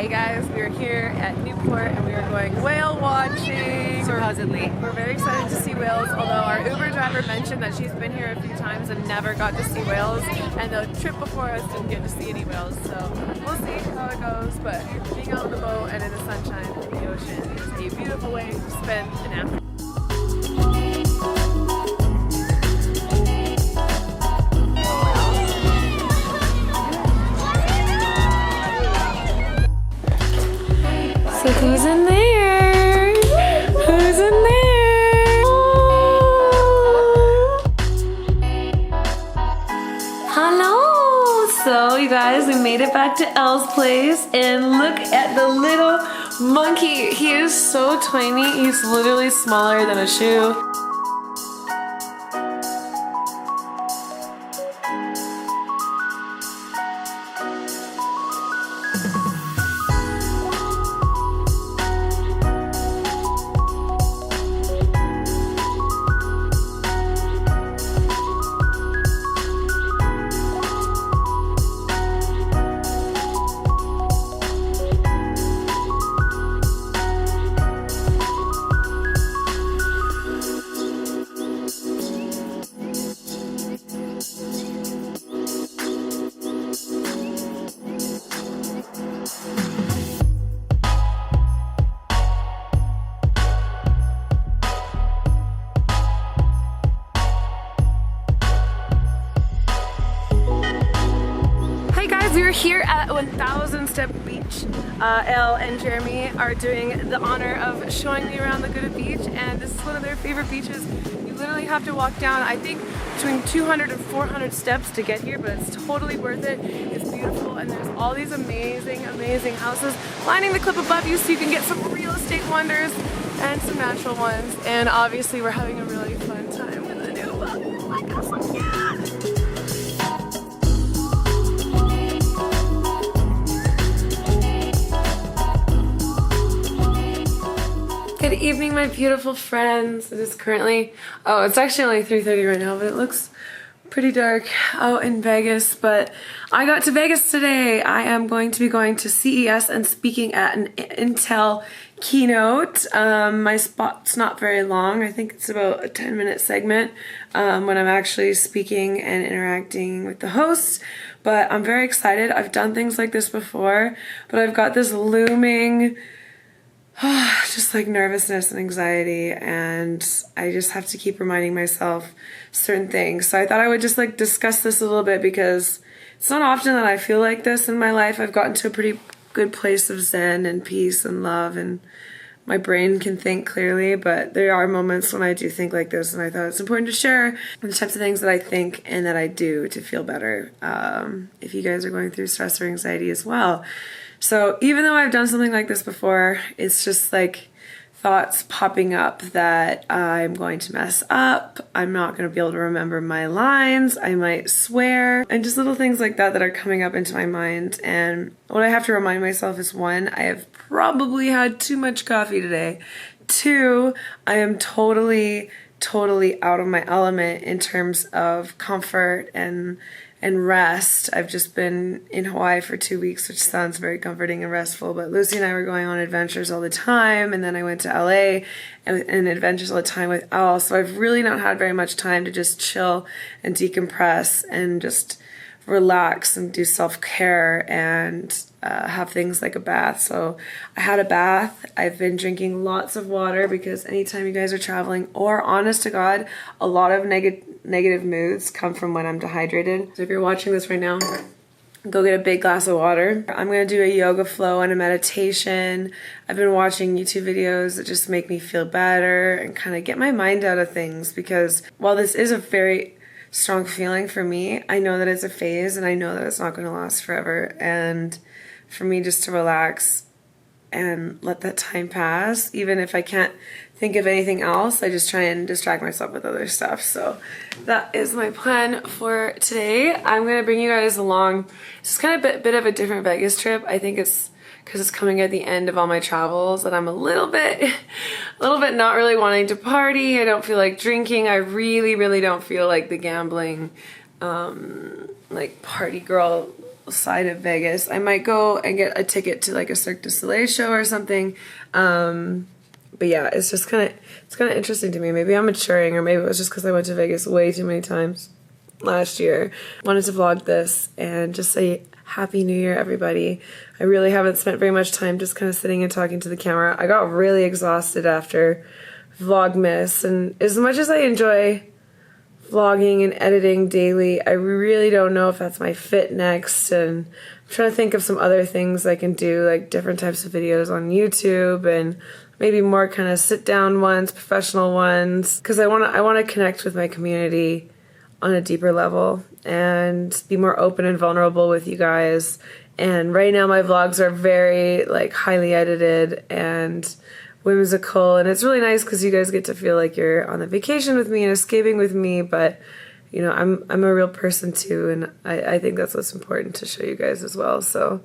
Hey guys, we are here at Newport and we are going whale watching. Supposedly. We're very excited to see whales, although our Uber driver mentioned that she's been here a few times and never got to see whales, and the trip before us didn't get to see any whales, so we'll see how it goes. But being out on the boat and in the sunshine in the ocean is a beautiful way to spend an afternoon. So who's in there? Who's in there? Hello! So you guys, we made it back to Elle's place and look at the little monkey. He is so tiny. He's literally smaller than a shoe. We are here at 1000 Step Beach. Elle and Jeremy are doing the honor of showing me around Laguna Beach, and this is one of their favorite beaches. You literally have to walk down, I think, between 200 and 400 steps to get here, but it's totally worth it. It's beautiful, and there's all these amazing, amazing houses lining the cliff above you so you can get some real estate wonders and some natural ones. And obviously we're having a really fun time with the new boat. Oh my gosh, so cute! Good evening, my beautiful friends. It is currently, it's actually only 3:30 right now, but it looks pretty dark out in Vegas. But I got to Vegas today. I am going to be going to CES and speaking at an Intel keynote. My spot's not very long. I think it's about a 10-minute segment when I'm actually speaking and interacting with the host. But I'm very excited. I've done things like this before, but I've got this looming just like nervousness and anxiety, and I just have to keep reminding myself certain things. So I thought I would just like discuss this a little bit because it's not often that I feel like this in my life. I've gotten to a pretty good place of zen and peace and love, and my brain can think clearly, but there are moments when I do think like this, and I thought it's important to share the types of things that I think and that I do to feel better if you guys are going through stress or anxiety as well. So even though I've done something like this before, it's just like thoughts popping up that I'm going to mess up, I'm not going to be able to remember my lines, I might swear, and just little things like that that are coming up into my mind. And what I have to remind myself is, one, I have probably had too much coffee today. Two, I am totally out of my element in terms of comfort and rest. I've just been in Hawaii for 2 weeks, which sounds very comforting and restful, but Lucy and I were going on adventures all the time, and then I went to LA and adventures all the time with Elle, so I've really not had very much time to just chill and decompress and just relax and do self-care and have things like a bath. So I had a bath. I've been drinking lots of water because anytime you guys are traveling, or honest to God, a lot of negative moods come from when I'm dehydrated. So if you're watching this right now, go get a big glass of water. I'm going to do a yoga flow and a meditation. I've been watching YouTube videos that just make me feel better and kind of get my mind out of things, because while this is a very strong feeling for me, I know that it's a phase and I know that it's not going to last forever. And for me just to relax and let that time pass, even if I can't think of anything else, I just try and distract myself with other stuff. So that is my plan for today. I'm going to bring you guys along. It's kind of a bit of a different Vegas trip. I think it's because it's coming at the end of all my travels that I'm a little bit not really wanting to party. I don't feel like drinking. I really don't feel like the gambling, like party girl side of Vegas. I might go and get a ticket to like a Cirque du Soleil show or something. But yeah, it's just kind of interesting to me. Maybe I'm maturing, or maybe it was just because I went to Vegas way too many times last year. Wanted to vlog this and just say Happy New Year, everybody. I really haven't spent very much time just kind of sitting and talking to the camera. I got really exhausted after Vlogmas, and as much as I enjoy vlogging and editing daily, I really don't know if that's my fit next, and I'm trying to think of some other things I can do, like different types of videos on YouTube and maybe more kind of sit down ones, professional ones, because I want to connect with my community on a deeper level and be more open and vulnerable with you guys. And right now my vlogs are very like highly edited and whimsical, and it's really nice because you guys get to feel like you're on a vacation with me and escaping with me, but you know, I'm a real person too, and I think that's what's important to show you guys as well. So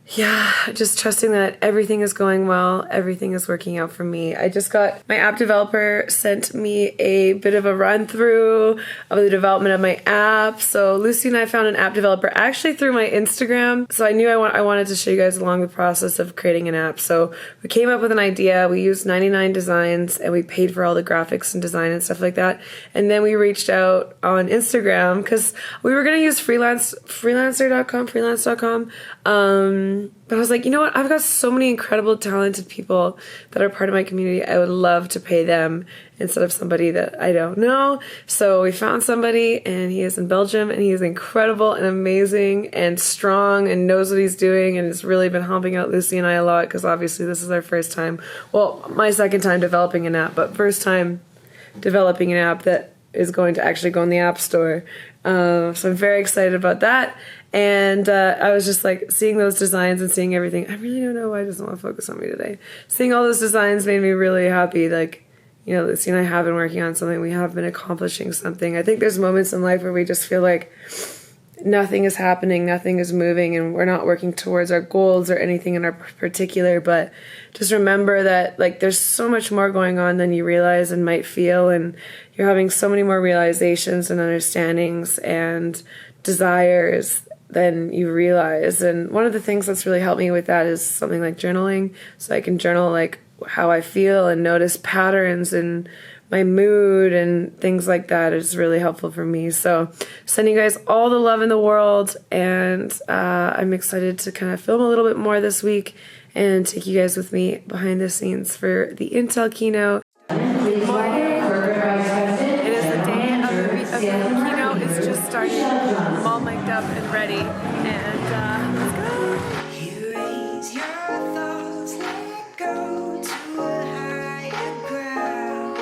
yeah, just trusting that everything is going well, everything is working out for me. I just got, my app developer sent me a bit of a run through of the development of my app. So Lucy and I found an app developer actually through my Instagram. So I knew I wanted to show you guys along the process of creating an app. So we came up with an idea, we used 99 designs, and we paid for all the graphics and design and stuff like that. And then we reached out on Instagram because we were going to use freelancer.com. But I was like, you know what? I've got so many incredible, talented people that are part of my community. I would love to pay them instead of somebody that I don't know. So we found somebody, and he is in Belgium, and he is incredible and amazing and strong and knows what he's doing, and has really been helping out Lucy and I a lot because obviously this is our first time. Well, my second time developing an app, but first time developing an app that is going to actually go in the App Store. So I'm very excited about that. And I was just like seeing those designs and seeing everything. I really don't know why it doesn't want to focus on me today. Seeing all those designs made me really happy. Like, you know, Lucy and I have been working on something. We have been accomplishing something. I think there's moments in life where we just feel like nothing is happening, nothing is moving, and we're not working towards our goals or anything in our particular. But just remember that like there's so much more going on than you realize and might feel, and you're having so many more realizations and understandings and desires than you realize. And one of the things that's really helped me with that is something like journaling. So I can journal like how I feel and notice patterns in my mood and things like that. Is really helpful for me. So sending you guys all the love in the world, and I'm excited to kind of film a little bit more this week and take you guys with me behind the scenes for the Intel keynote. Good morning. It is the day of the keynote. It's just started. I'm all mic'd up and ready, and let's go. You raise your thoughts, let go to a higher ground.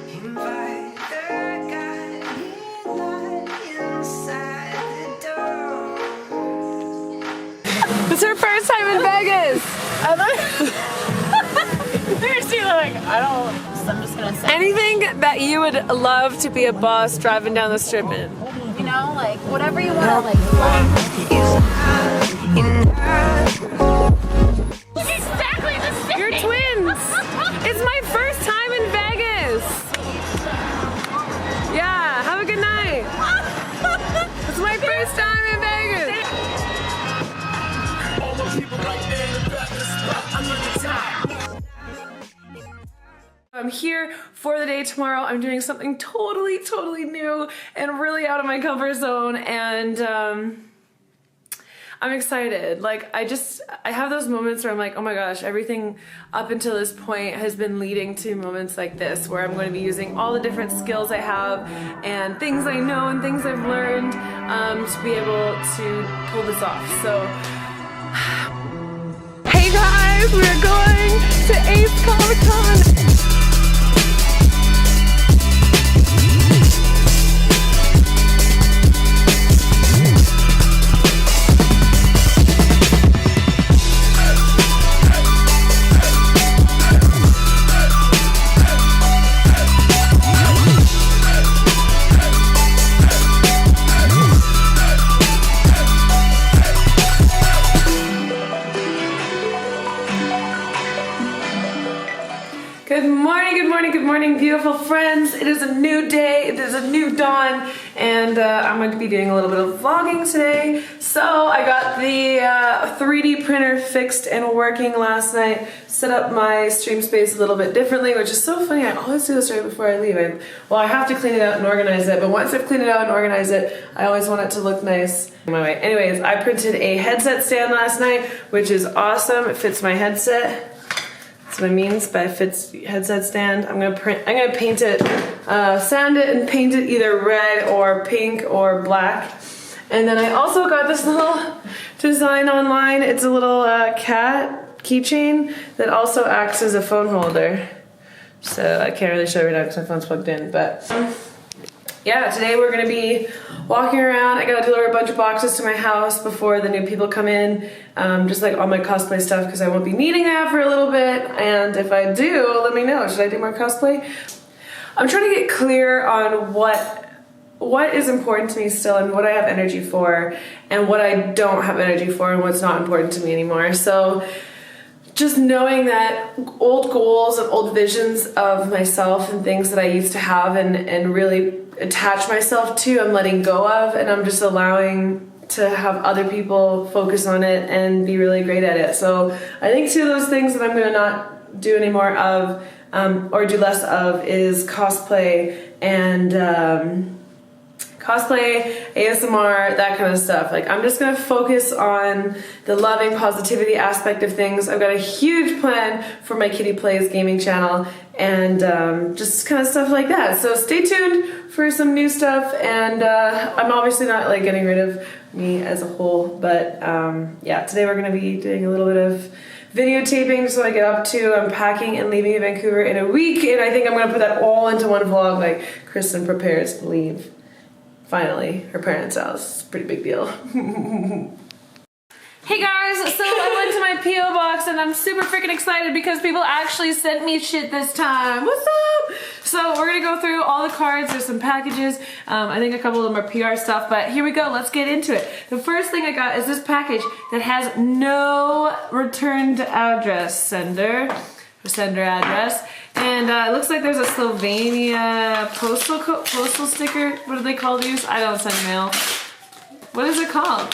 Invite the guiding light inside the door. It's her first time in Vegas. Seriously, like, I'm just gonna say. Anything that you would love to be a boss driving down the strip in? You know, like, whatever you want to, like, look exactly the same. You're twins. It's my first time in Vegas. Yeah, have a good night. It's my first time in Vegas. I'm here for the day tomorrow. I'm doing something totally new and really out of my comfort zone, and I'm excited. Like, I have those moments where I'm like, oh my gosh, everything up until this point has been leading to moments like this where I'm going to be using all the different skills I have and things I know and things I've learned to be able to pull this off. So hey guys, we're going to Ace Comic Con. Good morning, good morning, good morning, beautiful friends. It is a new day, it is a new dawn, and I'm going to be doing a little bit of vlogging today. So I got the 3D printer fixed and working last night, set up my stream space a little bit differently, which is so funny. I always do this right before I leave. I have to clean it out and organize it, but once I've cleaned it out and organized it, I always want it to look nice my way. Anyways, I printed a headset stand last night, which is awesome. It fits my headset. That's what it means by fits headset stand. I'm gonna paint it, sand it and paint it either red or pink or black. And then I also got this little design online. It's a little cat keychain that also acts as a phone holder. So I can't really show you right now because my phone's plugged in, but yeah, today we're gonna be walking around. I gotta deliver a bunch of boxes to my house before the new people come in, just like all my cosplay stuff because I won't be needing that for a little bit. And if I do, let me know. Should I do more cosplay? I'm trying to get clear on what is important to me still and what I have energy for and what I don't have energy for and what's not important to me anymore. So just knowing that old goals and old visions of myself and things that I used to have and really attach myself to, I'm letting go of, and I'm just allowing to have other people focus on it and be really great at it. So I think two of those things that I'm going to not do any more of or do less of is cosplay and cosplay, ASMR, that kind of stuff. Like, I'm just gonna focus on the loving positivity aspect of things. I've got a huge plan for my KittyPlays gaming channel and just kind of stuff like that. So stay tuned for some new stuff, and I'm obviously not like getting rid of me as a whole, but yeah, today we're gonna be doing a little bit of videotaping, so I get up to, I'm packing and leaving Vancouver in a week, and I think I'm gonna put that all into one vlog, like Kristen prepares to leave. Finally, her parents' house. It's a pretty big deal. Hey guys, so I went to my P.O. box and I'm super freaking excited because people actually sent me shit this time. What's up? So we're gonna go through all the cards. There's some packages. I think a couple of them are PR stuff, but here we go. Let's get into it. The first thing I got is this package that has no returned address, sender address. And it looks like there's a Slovenia postal sticker. What do they call these? I don't send mail. What is it called?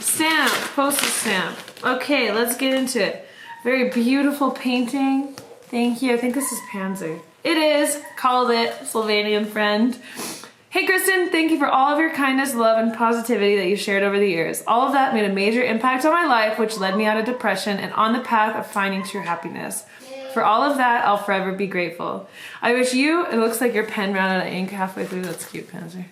Stamp. Postal stamp. Okay, let's get into it. Very beautiful painting. Thank you. I think this is Panzer. It is. Called it. Slovenian friend. Hey Kristen, thank you for all of your kindness, love, and positivity that you shared over the years. All of that made a major impact on my life, which led me out of depression and on the path of finding true happiness. For all of that, I'll forever be grateful. I wish you, it looks like your pen ran out of ink halfway through. That's cute, Panzer.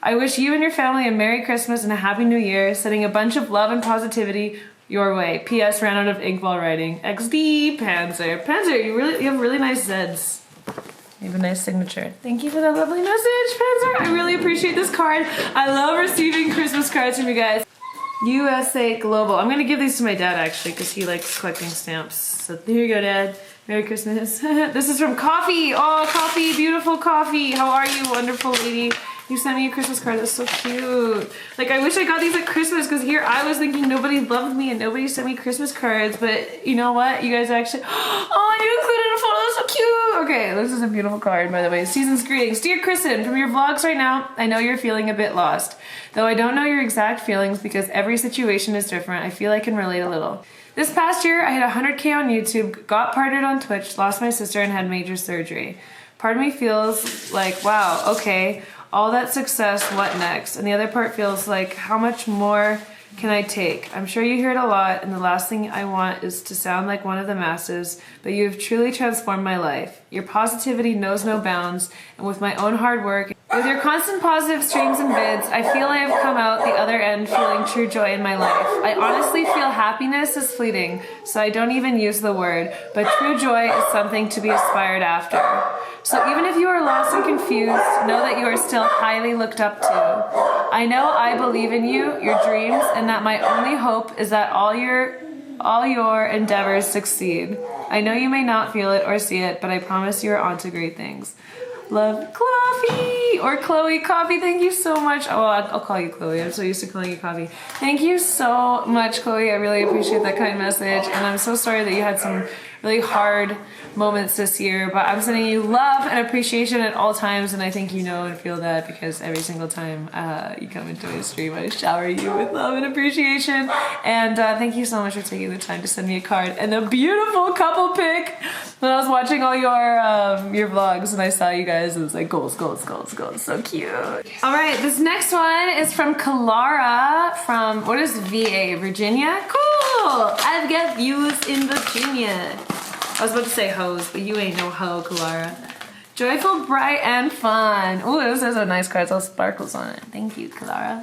I wish you and your family a Merry Christmas and a Happy New Year, sending a bunch of love and positivity your way. P.S. ran out of ink while writing. XD, Panzer. Panzer, you have really nice Zeds. You have a nice signature. Thank you for that lovely message, Panzer. I really appreciate this card. I love receiving Christmas cards from you guys. USA Global. I'm gonna give these to my dad actually because he likes collecting stamps. So here you go, Dad. Merry Christmas. This is from Coffee. Oh, Coffee, beautiful Coffee. How are you, wonderful lady? You sent me a Christmas card. That's so cute. Like, I wish I got these at Christmas because here I was thinking nobody loved me and nobody sent me Christmas cards. But you know what? You guys actually... Oh, you included a photo. That's so cute. Okay, this is a beautiful card, by the way. Season's greetings. Dear Kristen, from your vlogs right now, I know you're feeling a bit lost. Though I don't know your exact feelings because every situation is different, I feel I can relate a little. This past year, I hit 100K on YouTube, got partnered on Twitch, lost my sister, and had major surgery. Part of me feels like, wow, okay, all that success, what next? And the other part feels like, how much more can I take? I'm sure you hear it a lot, and the last thing I want is to sound like one of the masses, but you have truly transformed my life. Your positivity knows no bounds, and with my own hard work, with your constant positive streams and vids, I feel I have come out the other end feeling true joy in my life. I honestly feel happiness is fleeting, so I don't even use the word, but true joy is something to be aspired after. So even if you are lost and confused, know that you are still highly looked up to. I know I believe in you, your dreams, and that my only hope is that all your endeavors succeed. I know you may not feel it or see it, but I promise you are onto great things. Love, Coffee, or Chloe. Coffee, thank you so much. Oh, I'll call you Chloe. I'm so used to calling you Coffee. Thank you so much, Chloe. I really appreciate that kind message, and I'm so sorry that you had some really hard moments this year, but I'm sending you love and appreciation at all times, and I think you know and feel that because every single time you come into my stream, I shower you with love and appreciation. And thank you so much for taking the time to send me a card and a beautiful couple pic. When I was watching all your vlogs and I saw you guys, it was like goals, goals, goals, goals. So cute. All right, this next one is from Clara from, what is VA, Virginia? Cool! I've got views in Virginia. I was about to say hoes, but you ain't no hoe, Clara. Joyful, bright, and fun. Ooh, this is a nice card. It's all sparkles on it. Thank you, Clara.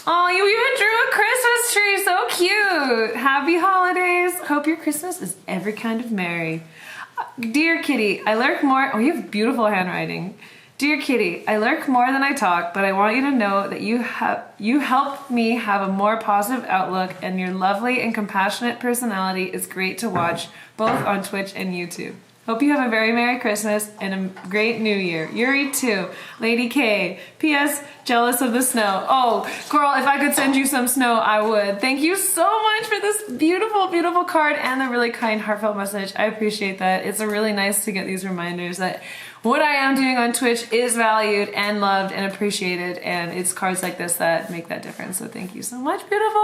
Oh, you even drew a Christmas tree. So cute. Happy holidays. Hope your Christmas is every kind of merry. Dear Kitty, I lurk more. Oh, you have beautiful handwriting. Dear Kitty, I lurk more than I talk, but I want you to know that you help me have a more positive outlook, and your lovely and compassionate personality is great to watch, both on Twitch and YouTube. Hope you have a very Merry Christmas and a great New Year. Yuri too. Lady K. P.S. Jealous of the snow. Oh, girl, if I could send you some snow, I would. Thank you so much for this beautiful, beautiful card and the really kind, heartfelt message. I appreciate that. It's really nice to get these reminders that what I am doing on Twitch is valued and loved and appreciated, and it's cards like this that make that difference. So thank you so much, beautiful.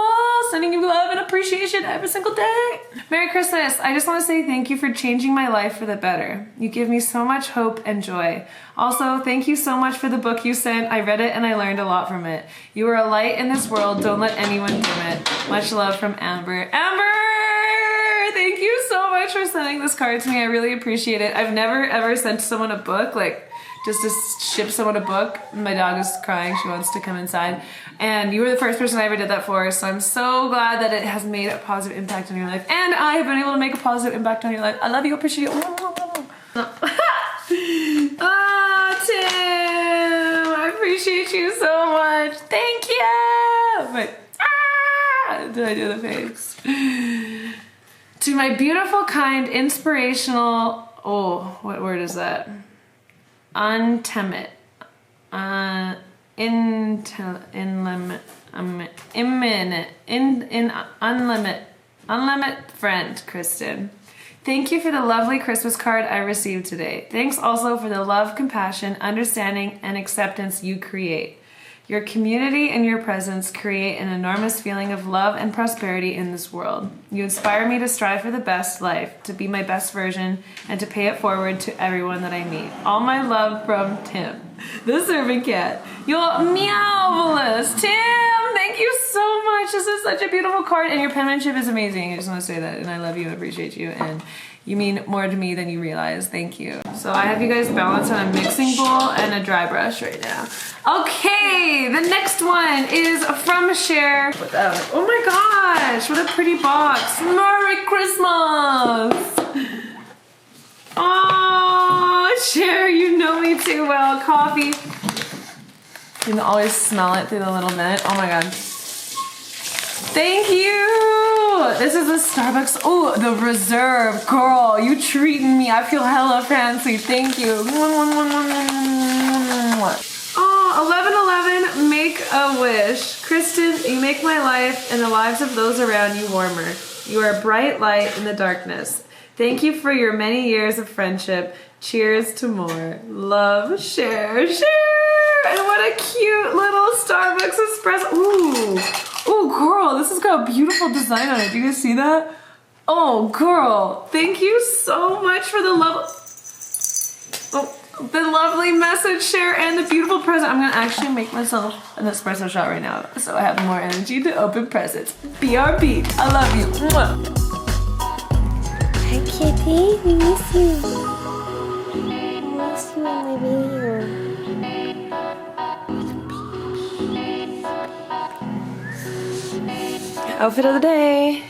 Sending you love and appreciation every single day. Merry Christmas. I just want to say thank you for changing my life for the better. You give me so much hope and joy. Also, thank you so much for the book you sent. I read it and I learned a lot from it. You are a light in this world. Don't let anyone dim it. Much love from Amber. Amber! Thank you so much for sending this card to me. I really appreciate it. I've never ever sent someone a book, like just to ship someone a book. My dog is crying. She wants to come inside. And you were the first person I ever did that for, so I'm so glad that it has made a positive impact on your life. And I have been able to make a positive impact on your life. I love you, appreciate you. Oh, Tim, I appreciate you so much. Thank you. Wait. Did I do the face? To my beautiful, kind, inspirational, oh, what word is that? Untimid. Unlimit friend, Kristen. Thank you for the lovely Christmas card I received today. Thanks also for the love, compassion, understanding, and acceptance you create. Your community and your presence create an enormous feeling of love and prosperity in this world. You inspire me to strive for the best life, to be my best version, and to pay it forward to everyone that I meet. All my love from Tim, the servant cat. You're meowvelous. Tim, thank you so much. This is such a beautiful card, and your penmanship is amazing. I just want to say that, and I love you and appreciate you, and you mean more to me than you realize. Thank you. So I have you guys balance on a mixing bowl and a dry brush right now. Okay, the next one is from Cher. Oh my gosh, what a pretty box. Merry Christmas. Oh, Cher, you know me too well. Coffee. You can always smell it through the little vent. Oh my god. Thank you! This is a Starbucks. Oh, the Reserve. Girl, you treating me. I feel hella fancy. Thank you. Oh, 1111, make a wish. Kristen, you make my life and the lives of those around you warmer. You are a bright light in the darkness. Thank you for your many years of friendship. Cheers to more. Love, Cher, Cher! And what a cute little Starbucks espresso. Ooh. Oh, girl, this has got a beautiful design on it. Do you guys see that? Oh, girl, thank you so much for the the lovely message, Cher, and the beautiful present. I'm gonna actually make myself an espresso shot right now, so I have more energy to open presents. BRB, I love you. Mwah. Hi, Kitty. We miss you. We miss you in my video. Outfit of the day.